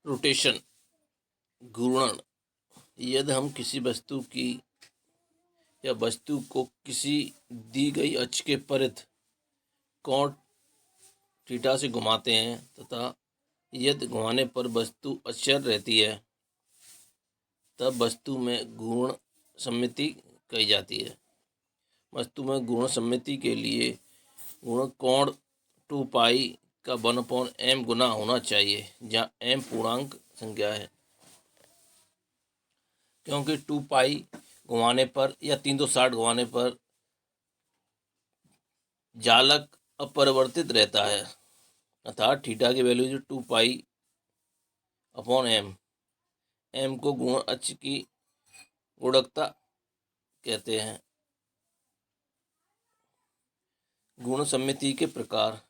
Rotation घूर्णन। यदि हम किसी वस्तु की या वस्तु को किसी दी गई अक्ष के परिध कोण थीटा से घुमाते हैं तथा यदि घुमाने पर वस्तु अचर रहती है तब वस्तु में घूर्ण सममिति कही जाती है। वस्तु में घूर्ण सममिति के लिए घूर्ण कोण 2 पाई का 1/m गुना होना चाहिए, जहाँ m पूर्णांक संख्या है। क्योंकि 2 पाई घुमाने पर या 360 घुमाने पर जालक अपरिवर्तित रहता है, अर्थात थीटा की वैल्यू जो 2 पाई अपॉन m को गुण अक्ष की गुणकता कहते हैं। गुण सममिति के प्रकार।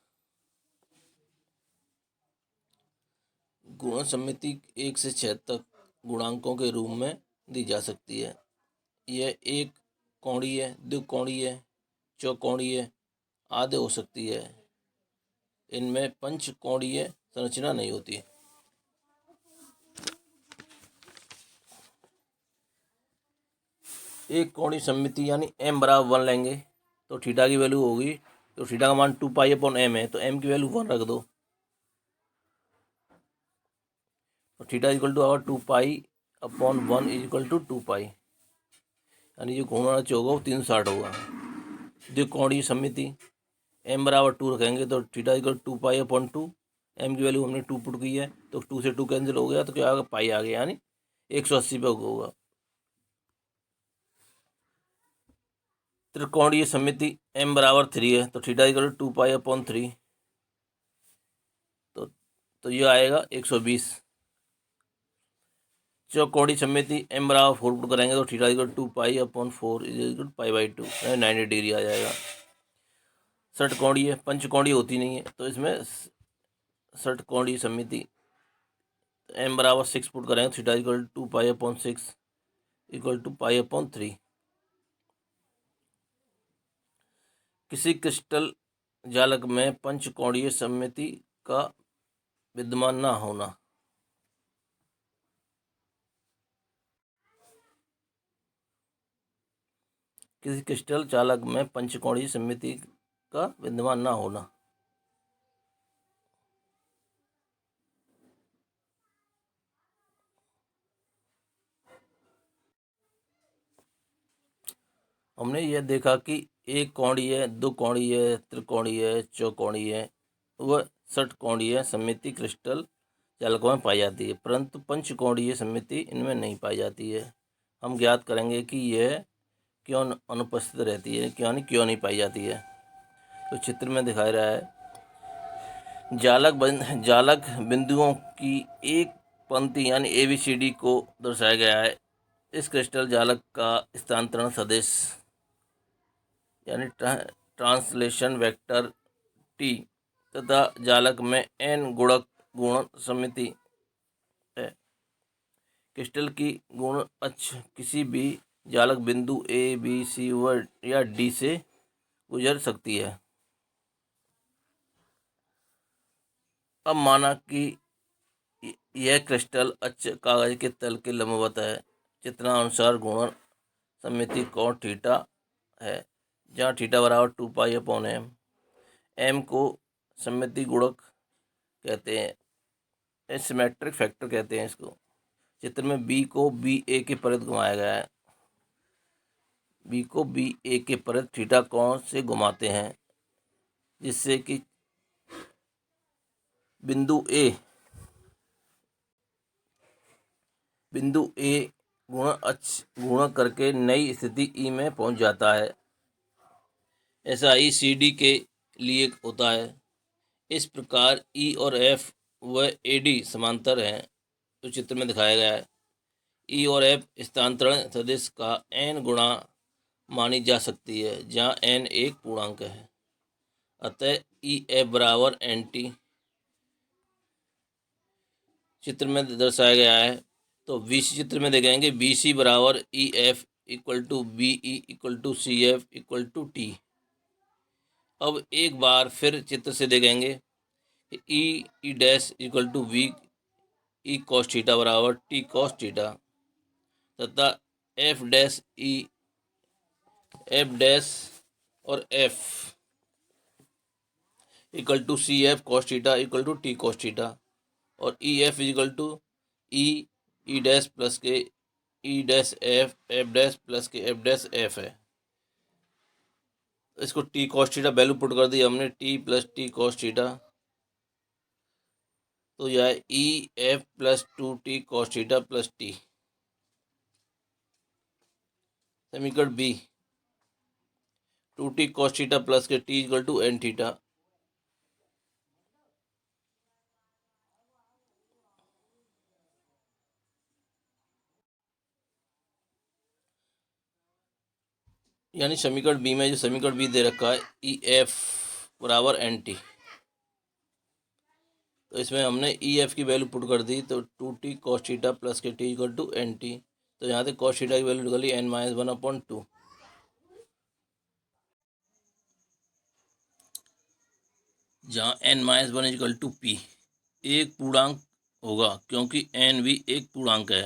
गुण सममिति 1 से 6 तक गुणांकों के रूप में दी जा सकती है। यह एक कोणीय, द्विकोणीय, चौकोणीय आदि हो सकती है। इनमें पंचकोणीय संरचना नहीं होती। एक कोणीय सममिति यानी m बराबर 1 लेंगे तो थीटा की वैल्यू होगी, तो थीटा का मान 2 पाई अपॉन m है, तो m की वैल्यू 1 रख दो, तो theta equal to over 2 pi upon 1 equal to 2 pi, यानी जो घूमना होगा वो 360 होगा। द्विकोणीय सममिति m बराबर 2 रखेंगे तो theta equal 2 pi upon 2, m की वैल्यू हमने 2 पुट की है तो 2 से 2 कैंसिल हो गया, तो क्या आएगा पाई आ गया, यानी 180 पे होगा। त्रिकोणीय सममिति m बराबर 3 है तो थीटा इक्वल 2 पाई अपॉन 3, तो ये आएगा 120। चौकोणीय सममिति m बराबर 4 पुट करेंगे तो theta equal 2 pi upon 4 equal pi by 2, 90 degree आ जाएगा। षटकोणीय, पंचकोणीय होती नहीं है तो इसमें षटकोणीय सममिति m बराबर 6 पुट करेंगे theta equal 2 pi upon 6 equal to pi upon 3। किसी क्रिस्टल जालक में पंचकोणीय सममिति का विद्यमान न होना। किसी क्रिस्टल जालक में पंचकोणीय सममिति का विद्यमान न होना। हमने यह देखा कि एक कोणीय, दो कोणीय, त्रिकोणीय, चौकोणीय व षटकोणीय सममिति क्रिस्टल जालकों में पाई जाती है, परंतु पंचकोणीय सममिति इनमें नहीं पाई जाती है। हम ज्ञात करेंगे कि यह क्यों अनुपस्थित रहती है, क्यों नहीं पाई जाती है। तो चित्र में दिखाई रहा है जालक बिंदुओं की एक पंक्ति यानी ABCD को दर्शाया गया है। इस क्रिस्टल जालक का स्थानांतरण सदिश यानी ट्रांसलेशन वेक्टर T तथा जालक में n गुणक गुण सममिति है। क्रिस्टल की गुण अक्ष किसी भी जालक बिंदु A, B, C व या D से गुजर सकती है। अब माना कि यह क्रिस्टल अक्ष कागज के तल के लंबवत है। चित्रानुसार गुणन सममिति कोण थीटा है, जहाँ थीटा बराबर 2 पाई अपॉन m को सममिति गुणक कहते हैं, सिमेट्रिक फैक्टर कहते हैं इसको। चित्र में B को BA के परिध घुमाया गया है। B को BA के परिध थीटा कोण से घुमाते हैं, जिससे कि बिंदु A गुण अक्ष गुणा करके नई स्थिति E में पहुंच जाता है। ऐसा ही CD के लिए होता है। इस प्रकार E और F व AD समांतर हैं, तो चित्र में दिखाया गया है। E और F स्थानांतरण सदिश का n गुणा मानी जा सकती है, जहाँ n एक पूर्णांक है। अतः EF बराबर NT चित्र में दर्शाया गया है। तो BC चित्र में देखेंगे BC बराबर EF equal to BE equal to CF equal to T। अब एक बार फिर चित्र से देखेंगे कि E dash equal to V E cos theta बराबर टी कॉस थीटा तथा F dash E F dash और F equal to C F cos theta equal to T cos theta और E F equal to E E dash plus K E dash F F dash plus K F dash F है। इसको T cos theta value put कर दी हमने, T plus T cos theta, तो यह है E F plus two T cos theta plus T. समीकरण B, two T cos theta plus K T equal to N theta. यानी समीकरण B में जो समीकरण बी दे रखा है ई एफ बराबर एन टी, तो इसमें हमने ई एफ की वैल्यू पुट कर दी, तो two T cos theta plus K T equal to N T. तो यहाँ से कॉस थीटा की वैल्यू निकली N minus one upon two. जहाँ N minus one equal to P, एक पूर्णांक होगा क्योंकि एन भी एक पूर्णांक है,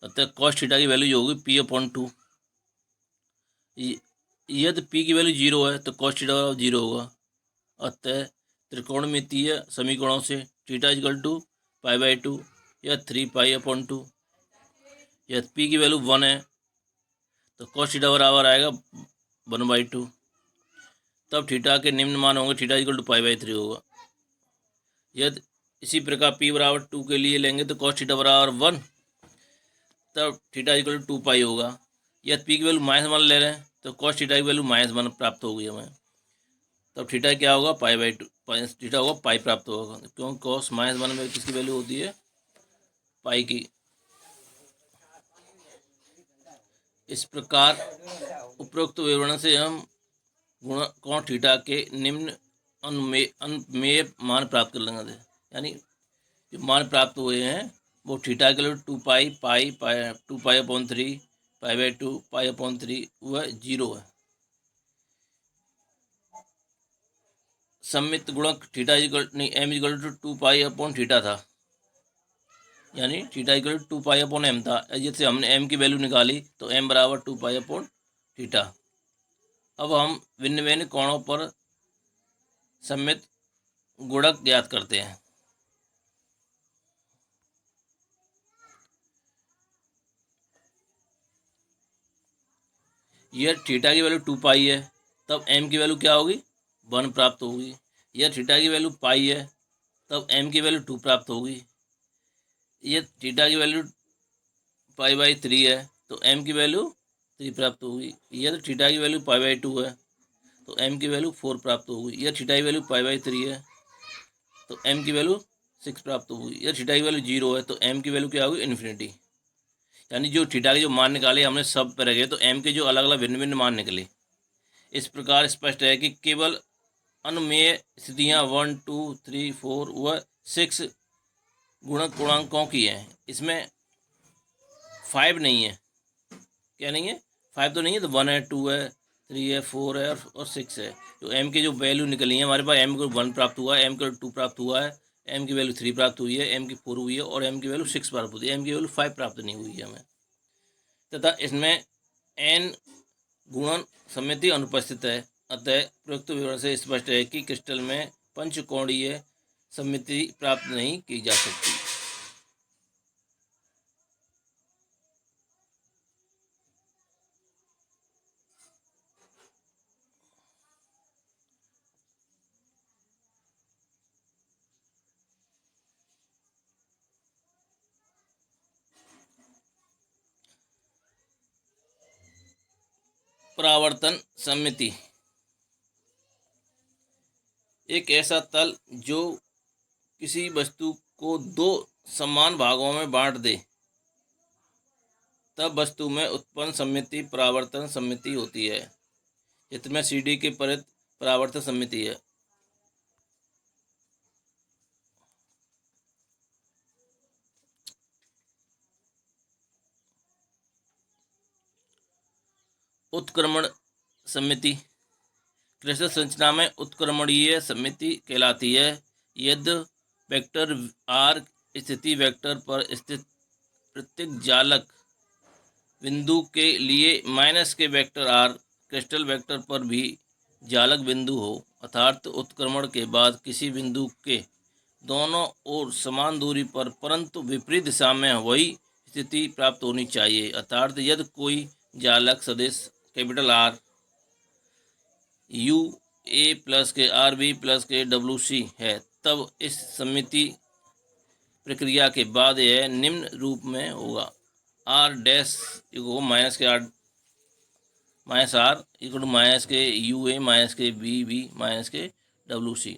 अतः कॉस थीटा की वैल्यू जो होगी पी अपॉन टू। यदि पी की वैल्यू जीरो है तो कॉस थीटा जीरो होगा। अतः त्रिकोणमितीय समीकरणों से theta equal to pi by two या थ्री पाई अपॉन टू। यदि पी की वैल्यू वन है तो कॉस थीटा बराबर आएगा वन बाई टू। तब थीटा के निम्न मान होंगे, theta equal to pi by three होगा। यदि इसी प्रकार पी बराबर टू के लिए लेंगे तो कॉस थीटा बराबर वन, तब थीटा इक्वल टू पाई होगा। यदि पी की वैल्यू माइनस वन ले रहे हैं तो कॉस थीटा की वैल्यू माइनस वन प्राप्त होगी हमें, तब थीटा क्या होगा पाई बाई टू, थीटा होगा पाई प्राप्त होगा, क्योंकि कॉस माइनस वन में किसकी वैल्यू होती है पाई की। इस प्रकार उपरोक्त विवरण से हम गुण कोण थीटा के निम्न अनुमेय मान प्राप्त कर लेंगे। यानी जो मान प्राप्त हुए हैं वो थीटा के लिए two pi pi pi two pi upon three pi by two pi upon three वह जीरो है। सम्मित गुणक थीटा इक्वल नहीं M equal to two pi upon theta था, यानी theta equal to pi upon M था। जैसे हमने एम की वैल्यू निकाली तो एम बराबर टू पाई अपॉन थीटा। अब हम भिन्न भिन्न कोणों पर सम्मित गुणक ज्ञात करते हैं। यह थीटा की वैल्यू टू पाई है, तब एम की वैल्यू क्या होगी वन प्राप्त होगी। यह थीटा की वैल्यू पाई है, तब एम की वैल्यू टू प्राप्त होगी। यह थीटा की वैल्यू पाई बाई थ्री है तो एम की वैल्यू थ्री प्राप्त होगी। यह थीटा की वैल्यू पाई बाई टू है तो एम की वैल्यू फोर प्राप्त होगी। यह थीटा की वैल्यू पाई बाई थ्री है तो एम की वैल्यू सिक्स प्राप्त होगी। यह थीटा की वैल्यू जीरो है तो एम की वैल्यू क्या होगी इन्फिनिटी। यानी जो थीटा के जो मान निकाले हमने सब पर रखे तो एम के जो अलग अलग भिन्न भिन्न मान निकले। इस प्रकार स्पष्ट है कि केवल अनुमेय स्थितियाँ वन टू थ्री फोर व सिक्स गुणक पूर्णांकों की हैं। इसमें फाइव नहीं है, क्या नहीं है फाइव तो नहीं है, तो वन है टू है थ्री है फोर है और सिक्स है। तो एम के जो वैल्यू निकली है हमारे पास एम को वन प्राप्त हुआ है, एम को टू प्राप्त हुआ है, एम की वैल्यू थ्री प्राप्त हुई है, एम की फोर हुई है और एम की वैल्यू सिक्स प्राप्त हुई है। एम की वैल्यू फाइव प्राप्त नहीं हुई है हमें, तथा इसमें एन गुणन समिति अनुपस्थित है। अतः प्रयुक्त विवरण से स्पष्ट है कि क्रिस्टल में पंचकोणीय समिति प्राप्त नहीं की जा सकती। परावर्तन समिति एक ऐसा तल जो किसी वस्तु को दो समान भागों में बांट दे, तब वस्तु में उत्पन्न समिति परावर्तन समिति होती है। चित्र में CD के परित परावर्तन समिति है। उत्क्रमण समिति क्रिस्टल संरचना में उत्क्रमणीय समिति कहलाती है। यदि वेक्टर आर स्थिति वेक्टर पर स्थित प्रत्येक जालक बिंदु के लिए माइनस के वेक्टर r क्रिस्टल वेक्टर पर भी जालक बिंदु हो, अर्थात उत्क्रमण के बाद किसी बिंदु के दोनों ओर समान दूरी पर परंतु विपरीत दिशा में वही स्थिति प्राप्त होनी चाहिए। अर्थात यदि कोई जालक सदिश capital R U A plus के R B प्लस के W C है, तब इस सममिति प्रक्रिया के बाद यह निम्न रूप में होगा। R डैश इक्वल माइनस के R minus R equal minus के U A माइनस के B B माइनस के W C।